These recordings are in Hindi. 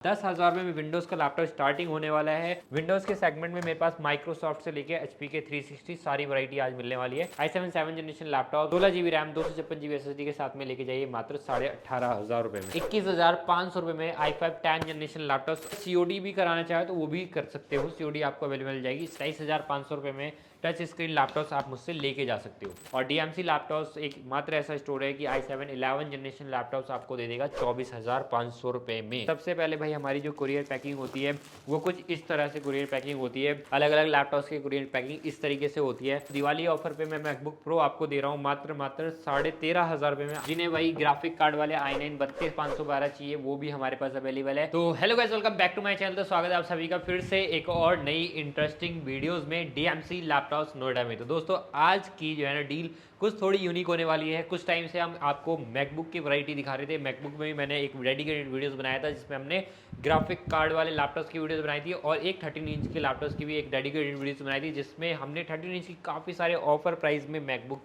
10,000 में विंडोज़ का लैपटॉप स्टार्टिंग होने वाला है। विंडोज़ के सेगमेंट में मेरे पास माइक्रोसॉफ्ट से लेके HP के 360 सारी वैरायटी आज मिलने वाली है। i7 7 generation laptop 16 GB RAM 256 GB SSD के साथ में लेके जाइए मात्र 18,500 रुपए में। 21,500 रुपए में i5 10 जनरेशन लैपटॉप COD भी कराना चाहे तो वो भी कर सकते हो। COD आपको अवेलेबल मिल जाएगी। 27,500 रुपए में टच स्क्रीन लैपटॉप्स आप मुझसे लेके जा सकते हो। और DMC लैपटॉप्स एक मात्र ऐसा स्टोर है कि i7 11 जनरेशन लैपटॉप्स आपको दे देगा 24,500 रुपए में। सबसे पहले भाई हमारी जो कुरियर पैकिंग होती है वो कुछ इस तरह से कुरियर पैकिंग होती है। अलग अलग लैपटॉप्स की कुरियर पैकिंग इस तरीके से होती है। दिवाली ऑफर पे मैं मैकबुक प्रो आपको दे रहा हूँ मात्र 13,500 रुपए में। जिन्हें भाई ग्राफिक कार्ड वाले i9 32,512 चाहिए वो भी हमारे पास अवेलेबल है। तो hello guys, welcome back to my channel. तो स्वागत है आप सभी का फिर से एक और नई इंटरेस्टिंग वीडियोस में DMC लैपटॉप्स नोएडा में। तो दोस्तों आज की जो है ना डील कुछ थोड़ी यूनिक होने वाली है। कुछ टाइम से हम आपको मैकबुक की वैरायटी दिखा रहे थे। मैकबुक में भी मैंने एक डेडिकेटेड वीडियोस बनाया था जिसमें हमने ग्राफिक कार्ड वाले लैपटॉप्स की वीडियोस बनाई थी और एक 13 इंच के लैपटॉप्स की भी एक डेडिकेटेड वीडियोस बनाई थी जिसमें हमने 13 इंच की काफ़ी सारे ऑफर प्राइस में मैकबुक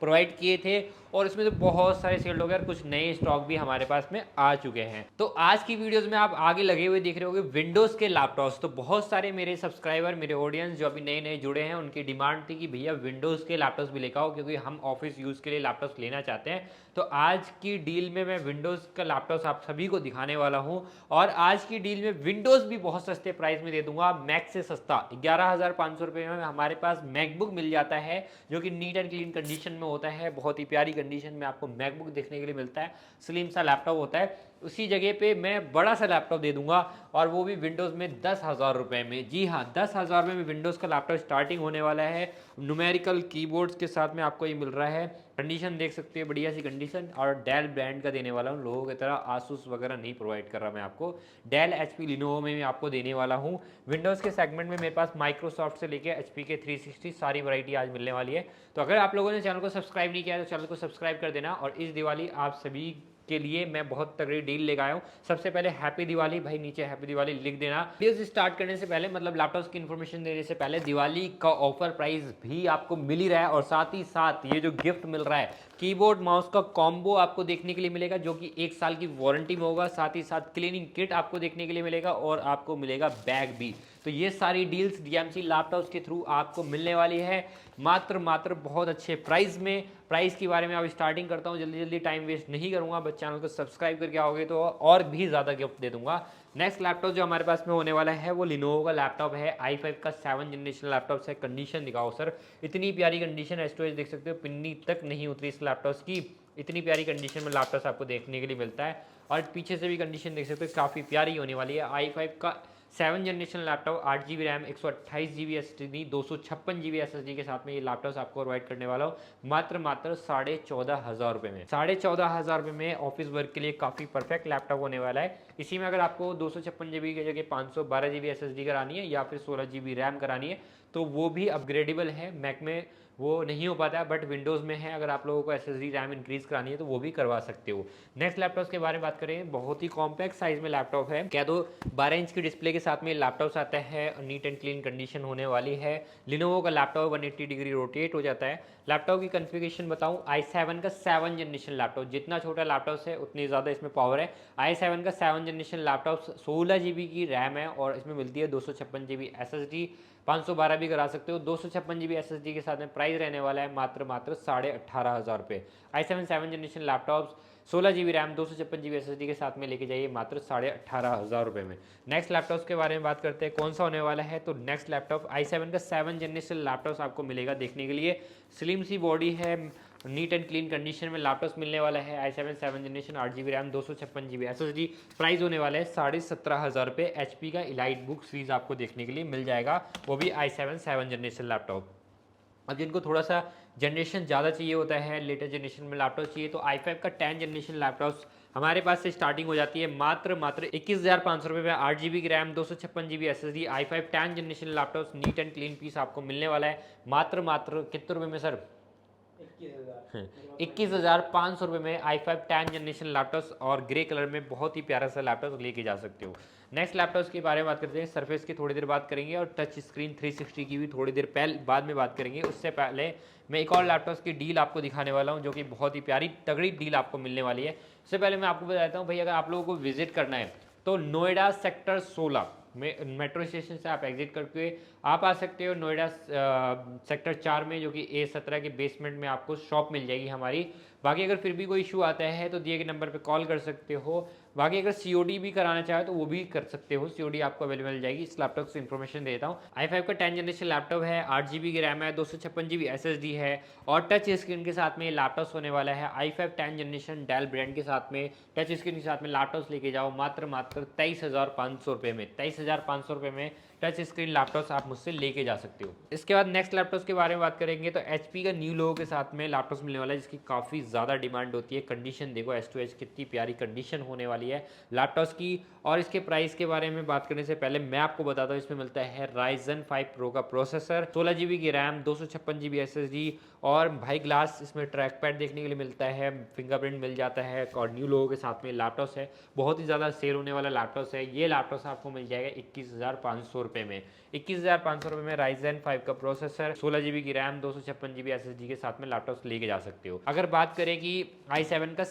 प्रोवाइड किए थे और इसमें तो बहुत सारे सेल हो गए और कुछ नए स्टॉक भी हमारे पास में आ चुके हैं। तो आज की वीडियोस में आप आगे लगे हुए देख रहे होंगे विंडोज़ के लैपटॉप्स। तो बहुत सारे मेरे सब्सक्राइबर, मेरे ऑडियंस जो अभी नए नए जुड़े हैं उनकी डिमांड थी कि भैया विंडोज़ के लैपटॉप्स भी लेकर आओ क्योंकि हम ऑफिस यूज़ के लिए लैपटॉप्स लेना चाहते हैं। तो आज की डील में मैं विंडोज़ का लैपटॉप्स आप सभी को दिखाने वाला हूं और आज की डील में विंडोज़ भी बहुत सस्ते प्राइस में दे दूंगा। मैक से सस्ता 11,500 रुपये में हमारे पास मैकबुक मिल जाता है जो कि नीट एंड क्लीन कंडीशन में होता है। बहुत ही प्यारी कंडीशन में आपको मैकबुक देखने के लिए मिलता है। स्लिम सा लैपटॉप होता है। उसी जगह पे मैं बड़ा सा लैपटॉप दे दूंगा और वो भी विंडोज़ में 10,000 रुपये में। जी हाँ, 10,000 में विंडोज़ का लैपटॉप स्टार्टिंग होने वाला है। न्यूमेरिकल कीबोर्ड्स के साथ में आपको ये मिल रहा है। कंडीशन देख सकते हैं, बढ़िया सी कंडीशन। और डेल ब्रांड का देने वाला हूँ, लोगों की तरह आसूस वगैरह नहीं प्रोवाइड कर रहा मैं आपको। डेल HP लिनोवो में भी आपको देने वाला हूँ। विंडोज़ के सेगमेंट में मेरे पास माइक्रोसॉफ्ट से लेकर HP के 360 सारी वैरायटी आज मिलने वाली है। तो अगर आप लोगों ने चैनल को सब्सक्राइब नहीं किया है तो चैनल को सब्सक्राइब कर देना। और इस दिवाली आप सभी के लिए मैं बहुत तगड़ी डील लेकर आया हूँ। सबसे पहले हैप्पी दिवाली भाई, नीचे हैप्पी दिवाली लिख देना। वीडियो स्टार्ट करने से पहले, मतलब लैपटॉप्स की इन्फॉर्मेशन देने से पहले, दिवाली का ऑफर प्राइस भी आपको मिल ही रहा है और साथ ही साथ ये जो गिफ्ट मिल रहा है कीबोर्ड माउस का कॉम्बो आपको देखने के लिए मिलेगा जो कि 1 साल की वारंटी में होगा। साथ ही साथ क्लीनिंग किट आपको देखने के लिए मिलेगा और आपको मिलेगा बैग भी। तो ये सारी डील्स DMC लैपटॉप्स के थ्रू आपको मिलने वाली है मात्र बहुत अच्छे प्राइस में। प्राइस के बारे में अब स्टार्टिंग करता हूँ, जल्दी जल्दी टाइम वेस्ट नहीं करूँगा। बस चैनल को सब्सक्राइब करके आओगे तो और भी ज़्यादा गिफ्ट दे दूंगा। नेक्स्ट लैपटॉप जो हमारे पास में होने वाला है वो लिनोवो का लैपटॉप है। i5 का 7 जनरेशन लैपटॉप है। कंडीशन दिखाओ सर, इतनी प्यारी कंडीशन। स्टोरेज देख सकते हो, पिन्नी तक नहीं उतरी इस लैपटॉप की। इतनी प्यारी कंडीशन में लैपटॉप आपको देखने के लिए मिलता है और पीछे से भी कंडीशन देख सकते हो, काफ़ी प्यारी होने वाली है। i5 का 7 generation laptop 8 GB RAM 128 GB SSD 256 GB SSD के साथ में ये लैपटॉप आपको प्रोवाइड करने वाला हूँ मात्र 14,500 रुपये में। 14,500 रुपये में ऑफिस वर्क के लिए काफ़ी परफेक्ट लैपटॉप होने वाला है। इसी में अगर आपको 256 GB की जगह 512 GB SSD करानी है या फिर 16 GB रैम करानी है तो वो भी अपग्रेडेबल है। मैक में वो नहीं हो पाता है बट विंडोज़ में है। अगर आप लोगों को SSD रैम इंक्रीज करानी है तो वो भी करवा सकते हो। नेक्स्ट लैपटॉप के बारे में बात करें, बहुत ही कॉम्पैक्ट साइज में लैपटॉप है। क्या तो 12 इंच की डिस्प्ले के साथ में लैपटॉप आता है। नीट एंड क्लीन कंडीशन होने वाली है। लिनोवो का लैपटॉप 180 डिग्री रोटेट हो जाता है। लैपटॉप की कॉन्फ़िगरेशन बताऊं, i7 का 7 जनरेशन लैपटॉप, जितना छोटा लैपटॉप है उतनी ज़्यादा इसमें पावर है। i7 का 7 जनरेशन लैपटॉप 16 GB की रैम है और इसमें मिलती है 256 GB SSD। 512 भी करा सकते हो। 256 GB SSD के साथ में प्राइस रहने वाला है मात्र 18,500 रुपये। i7 7 generation laptop 16 GB RAM 256 GB SSD के साथ में लेके जाइए मात्र 18,500 रुपये में। नेक्स्ट लैपटॉप्स के बारे में बात करते हैं, कौन सा होने वाला है। तो नेक्स्ट लैपटॉप i7 का 7 जनरेशन लैपटॉप आपको मिलेगा देखने के लिए। स्लिम सी बॉडी है, नीट एंड क्लीन कंडीशन में लैपटॉप मिलने वाला है। i7 7 generation 8 GB RAM 256 GB SSD। Price होने वाला है 17,500 रुपये। HP का इलाइट बुक सीरीज आपको देखने के लिए मिल जाएगा, वो भी i7 7 जनरेशन लैपटॉप। अब जिनको थोड़ा सा जनरेशन ज़्यादा चाहिए होता है, लेटेस्ट जनरेशन में लैपटॉप चाहिए, तो i5 का 10 जनरेशन लैपटॉप हमारे पास से स्टार्टिंग हो जाती है मात्र 21,500 रुपये में। 8 GB की RAM 256 GB SSD i5 10 generation laptop neat and clean piece आपको मिलने वाला है मात्र कितने रुपये में सर? 21,500 रुपये में i5 10 जनरेशन लैपटॉप और ग्रे कलर में बहुत ही प्यारा सा लैपटॉप लेके जा सकते हो। नेक्स्ट लैपटॉप्स के बारे में बात करते हैं। सरफेस की थोड़ी देर बात करेंगे और टच स्क्रीन 360 की भी थोड़ी देर बाद में बात करेंगे। उससे पहले मैं एक और लैपटॉप्स की डील आपको दिखाने वाला हूं जो कि बहुत ही प्यारी तगड़ी डील आपको मिलने वाली है। उससे पहले मैं आपको बताता हूं भाई, अगर आप लोगों को विजिट करना है तो नोएडा सेक्टर 16 में मेट्रो स्टेशन से आप एग्जिट करके आप आ सकते हो नोएडा सेक्टर 4 में, जो कि A17 के बेसमेंट में आपको शॉप मिल जाएगी हमारी। बाकी अगर फिर भी कोई इशू आता है तो दिए गए नंबर पे कॉल कर सकते हो। बाकी अगर COD भी कराना चाहे तो वो भी कर सकते हो, COD आपको अवेलेबल मिल जाएगी। इस लैपटॉप से इन्फॉर्मेशन देता हूँ। i5 का 10 जनरेशन लैपटॉप है, 8 GB की रैम है, 256 GB SSD है और टच स्क्रीन के साथ में लैपटॉप होने वाला है। i5 10 जनरेशन डेल ब्रांड के साथ में टच स्क्रीन के साथ में लैपटॉप लेके जाओ मात्र 23,500 रुपये में। 23,500 रुपये में टच स्क्रीन लैपटॉप आप मुझसे लेके जा सकते हो। इसके बाद नेक्स्ट लैपटॉप के बारे में बात करेंगे तो HP का न्यू लोगो के साथ में लैपटॉप मिलने वाला है, जिसकी काफ़ी ज़्यादा डिमांड होती है। कंडीशन देखो S2H कितनी प्यारी कंडीशन होने वाली है लैपटॉप की। और इसके प्राइस के बारे में बात करने से पहले मैं आपको बताता हूँ, इसमें मिलता है Ryzen 5 Pro का प्रोसेसर, 16 GB की रैम, 256 GB SSD और भाई ग्लास इसमें ट्रैक पैड देखने के लिए मिलता है, फिंगरप्रिंट मिल जाता है और न्यू लोगो के साथ में लैपटॉप है। बहुत ही ज़्यादा सेल होने वाला लैपटॉप है। ये लैपटॉप आपको मिल जाएगा 21,500 रुपये में। 21,500 रुपये में Ryzen 5 का प्रोसेसर, 16 GB की रैम, 256 GB SSD के साथ में लैपटॉप लेके जा सकते हो। अगर बात करें कि i7 का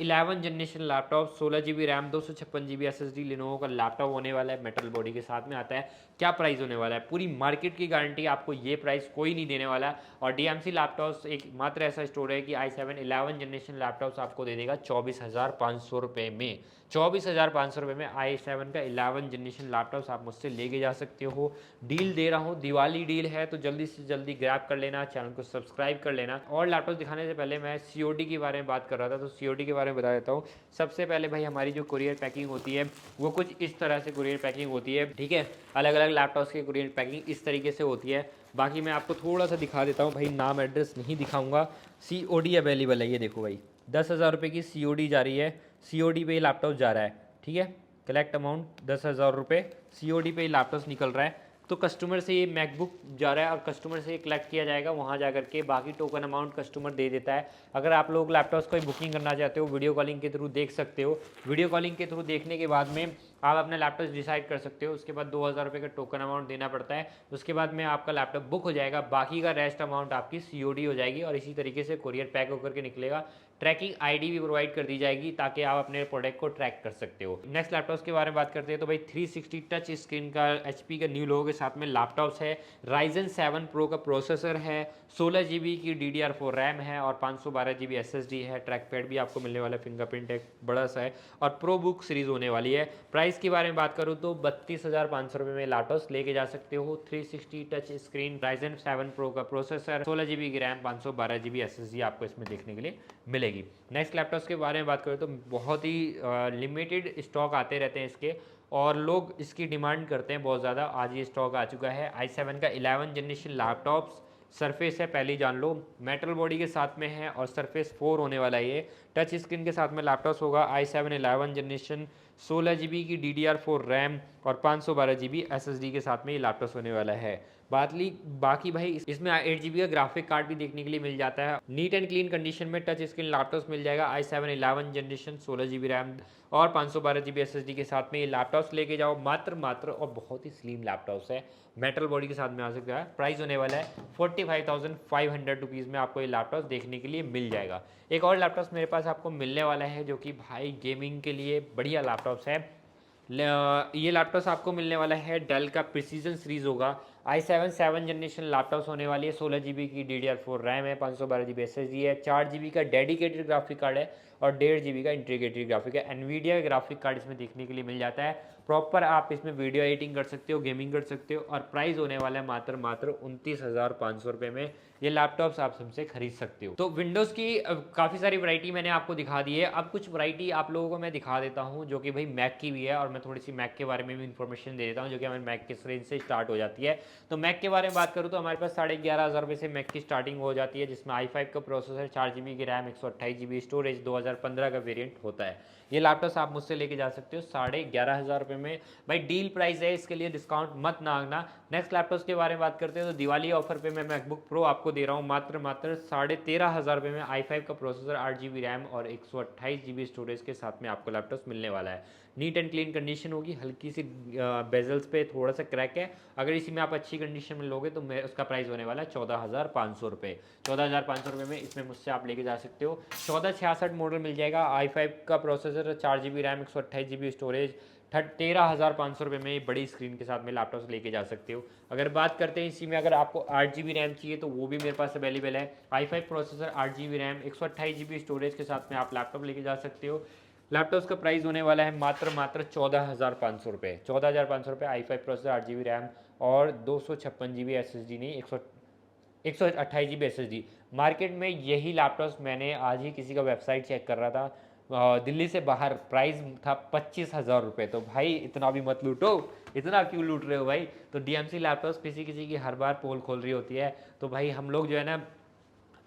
11 generation laptop, 16 GB RAM, 256 GB SSD Lenovo का लैपटॉप होने वाला है, मेटल बॉडी के साथ में आता है। क्या प्राइस होने वाला है? पूरी मार्केट की गारंटी, आपको ये प्राइस कोई नहीं देने वाला। और DMC लैपटॉप्स एक मात्र ऐसा स्टोर है कि i7 11 जनरेशन लैपटॉप्स आपको दे देगा 24,500 रुपये में। 24,500 रुपये में i7 का 11 जनरेशन लैपटॉप्स आप मुझसे लेके जा सकते हो। डील दे रहा हूँ, दिवाली डील है, तो जल्दी से जल्दी ग्रैब कर लेना, चैनल को सब्सक्राइब कर लेना। और लैपटॉप दिखाने से पहले मैं COD के बारे में बात कर रहा था, तो COD के बारे में बता देता हूँ। सबसे पहले भाई हमारी जो कुरियर पैकिंग होती है वो कुछ इस तरह से कुरियर पैकिंग होती है, ठीक है। अलग अलग लैपटॉप्स की कुरियर पैकिंग इस तरीके से होती है। बाकी मैं आपको थोड़ा सा दिखा देता हूँ भाई, नाम एड्रेस नहीं दिखाऊंगा। COD अवेलेबल है, ये देखो भाई 10,000 रुपये की COD जा रही है, COD पे लैपटॉप जा रहा है, ठीक है। कलेक्ट अमाउंट 10,000 रुपये, COD पे लैपटॉप निकल रहा है। तो कस्टमर से ये मैकबुक जा रहा है और कस्टमर से ये कलेक्ट किया जाएगा वहाँ जा करके, बाकी टोकन अमाउंट कस्टमर दे देता है। अगर आप लोग लैपटॉप्स को बुकिंग करना चाहते हो, वीडियो कॉलिंग के थ्रू देख सकते हो। वीडियो कॉलिंग के थ्रू देखने के बाद में आप अपना लैपटॉप डिसाइड कर सकते हो। उसके बाद 2,000 रुपये का टोकन अमाउंट देना पड़ता है। उसके बाद में आपका लैपटॉप बुक हो जाएगा, बाकी का रेस्ट अमाउंट आपकी COD हो जाएगी और इसी तरीके से कुरियर पैक होकर के निकलेगा। ट्रैकिंग ID भी प्रोवाइड कर दी जाएगी ताकि आप अपने प्रोडक्ट को ट्रैक कर सकते हो। नेक्स्ट लैपटॉप्स के बारे में बात करते हैं तो भाई 360 टच स्क्रीन का HP का न्यू लोगो के साथ में लैपटॉप्स है। Ryzen 7 Pro का प्रोसेसर है, 16 GB की DDR4 रैम है और 512 GB SSD है। ट्रैक पैड भी आपको मिलने वाला है, फिंगरप्रिंट एक बड़ा सा है और प्रो बुक सीरीज होने वाली है। प्राइस के बारे में बात करूँ तो 32,500 रुपये में लैपटॉप्स लेके जा सकते हो। 360 टच स्क्रीन, Ryzen 7 Pro का प्रोसेसर, 16 GB की रैम, 512 GB SSD आपको इसमें देखने के लिए मिलेगी। नेक्स्ट लैपटॉप्स के बारे में बात करें तो बहुत ही लिमिटेड स्टॉक आते रहते हैं इसके और लोग इसकी डिमांड करते हैं बहुत ज़्यादा। आज ये स्टॉक आ चुका है। i7 का 11 जनरेशन लैपटॉप्स, सरफेस है पहले ही जान लो, मेटल बॉडी के साथ में है और सरफेस 4 होने वाला है। ये टच स्क्रीन के साथ में लैपटॉप्स होगा। i7 11 जनरेशन, 16 GB की DDR4 रैम और 512 GB SSD के साथ में ये लैपटॉप होने वाला है। बाकी भाई इसमें 8 GB का ग्राफिक कार्ड भी देखने के लिए मिल जाता है। नीट एंड क्लीन कंडीशन में टच स्क्रीन लैपटॉप मिल जाएगा। i7 11 जनरेशन, 16 GB रैम और 512 GB SSD के साथ में ये लैपटॉप्स लेके जाओ मात्र और बहुत ही स्लिम लैपटॉप्स है, मेटल बॉडी के साथ में आ सकता है। प्राइस होने वाला है 45,500 रुपीज़ में आपको ये लैपटॉप देखने के लिए मिल जाएगा। एक और लैपटॉप मेरे पास आपको मिलने वाला है जो कि भाई गेमिंग के लिए बढ़िया लैपटॉप्स है। ये लैपटॉप आपको मिलने वाला है, डेल का प्रिसीजन सीरीज होगा। i7 7 जनरेशन लैपटॉप्स होने वाली है। 16 GB की DDR4 रैम है, 512 GB SSD है, 4 GB का डेडिकेटेड ग्राफिक कार्ड है और 1.5 GB का इंटीग्रेटेड ग्राफिक है। एनवीडिया का ग्राफिक कार्ड इसमें देखने के लिए मिल जाता है। प्रॉपर आप इसमें वीडियो एडिटिंग कर सकते हो, गेमिंग कर सकते हो और प्राइस होने वाला है मात्र 29,500 रुपये में ये लैपटॉप्स आप हमसे खरीद सकते हो। तो विंडोज़ की काफ़ी सारी वैरायटी मैंने आपको दिखा दी है। अब कुछ वैरायटी आप लोगों को मैं दिखा देता हूँ जो कि भाई मैक की भी है और मैं थोड़ी सी मैक के बारे में भी इन्फॉर्मेशन दे देता हूँ जो कि हमारे मैक के रेंज से स्टार्ट हो जाती है। तो मैक के बारे में बात करूँ तो हमारे पास 11,500 रुपये से मैक की स्टार्टिंग हो जाती है, जिसमें i5 का प्रोसेसर, 4 GB की रैम, 128 GB स्टोरेज, 2015 का वेरिएंट होता है। ये लैपटॉप आप मुझसे लेके जा सकते हो 11,500 रुपये में। भाई डील प्राइस है, इसके लिए डिस्काउंट मत मांगना। नेक्स्ट लैपटॉप के बारे में बात करते हैं तो दिवाली ऑफर पे मैं मैकबुक प्रो आपको दे रहा हूँ मात्र 13,500 रुपये में। i5 का प्रोसेसर, 8 GB रैम और 128 GB स्टोरेज के साथ में आपको लैपटॉप मिलने वाला है। नीट एंड क्लीन कंडीशन होगी, हल्की सी बेजल्स पे थोड़ा सा क्रैक है। अगर इसी में आप अच्छी कंडीशन में लोगे तो उसका प्राइस होने वाला है 14,500 रुपये। 14,500 रुपये में इसमें मुझसे आप लेके जा सकते हो। 1466 मॉडल मिल जाएगा। i5 का processor, 4 GB RAM, 128 GB storage, 13,500 रुपये में बड़ी स्क्रीन के साथ में लैपटॉप लेके जा सकते हो। अगर बात करते हैं इसी में, अगर आपको 8 GB रैम चाहिए तो वो भी मेरे पास अवेलेबल है। i5 processor, 8 GB RAM, 128 GB storage के साथ में आप लैपटॉप लेके जा सकते हो। लैपटॉप का प्राइस होने वाला है मात्र 14,500 रुपये। 14,500 रुपये, i5 प्रोसेसर, 8 GB रैम और 256 GB SSD, नहीं 128 GB SSD। मार्केट में यही लैपटॉप्स मैंने आज ही किसी का वेबसाइट चेक कर रहा था, दिल्ली से बाहर प्राइस था 25,000 रुपये। तो भाई इतना भी मत लूटो, इतना क्यों लूट रहे हो भाई। तो DMC लैपटॉप्स किसी किसी की हर बार पोल खोल रही होती है, तो भाई हम लोग जो है ना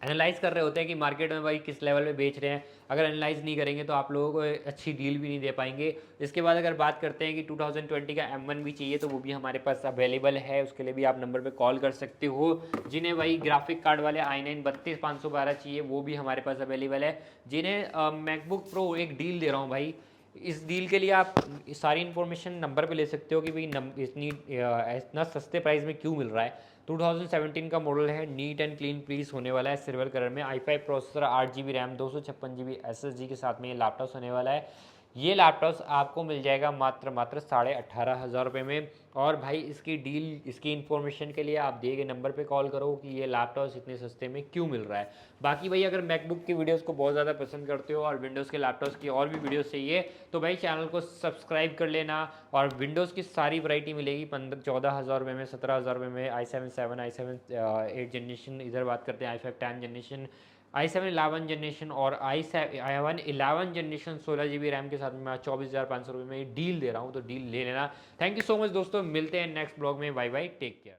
एनालाइज कर रहे होते हैं कि मार्केट में भाई किस लेवल पे बेच रहे हैं। अगर एनालाइज नहीं करेंगे तो आप लोगों को अच्छी डील भी नहीं दे पाएंगे। इसके बाद अगर बात करते हैं कि 2020 का M1 भी चाहिए तो वो भी हमारे पास अवेलेबल है। उसके लिए भी आप नंबर पे कॉल कर सकते हो। जिन्हें भाई ग्राफिक कार्ड वाले i9 32512 चाहिए वो भी हमारे पास अवेलेबल है। जिन्हें मैकबुक प्रो, एक डील दे रहा हूँ भाई, इस डील के लिए आप सारी इन्फॉर्मेशन नंबर पे ले सकते हो कि भाई इतना सस्ते प्राइस में क्यों मिल रहा है। 2017 का मॉडल है, नीट एंड क्लीन पीस होने वाला है, सिल्वर कलर में, i5 processor, 8 GB RAM, 256 GB SSD के साथ में ये लैपटॉप होने वाला है। ये लैपटॉप्स आपको मिल जाएगा मात्र 18,500 रुपये में। और भाई इसकी डील, इसकी इन्फॉर्मेशन के लिए आप दिए गए नंबर पे कॉल करो कि ये लैपटॉप्स इतने सस्ते में क्यों मिल रहा है। बाकी भाई अगर मैकबुक की वीडियोस को बहुत ज़्यादा पसंद करते हो और विंडोज़ के लैपटॉप्स की और भी वीडियोस चाहिए तो भाई चैनल को सब्सक्राइब कर लेना। और विंडोज़ की सारी वैरायटी मिलेगी 14,000 रुपये में, 17,000 रुपये में, i7 7, i7 8 जनरेशन, इधर बात करते हैं i5 10 जनरेशन, i7 11 जनरेशन और i1 11 जनरेशन 16 GB रैम के साथ में मैं 24,500 रुपये में डील दे रहा हूँ, तो डील ले लेना। थैंक यू सो मच दोस्तों, मिलते हैं नेक्स्ट ब्लॉग में। Bye bye, take care.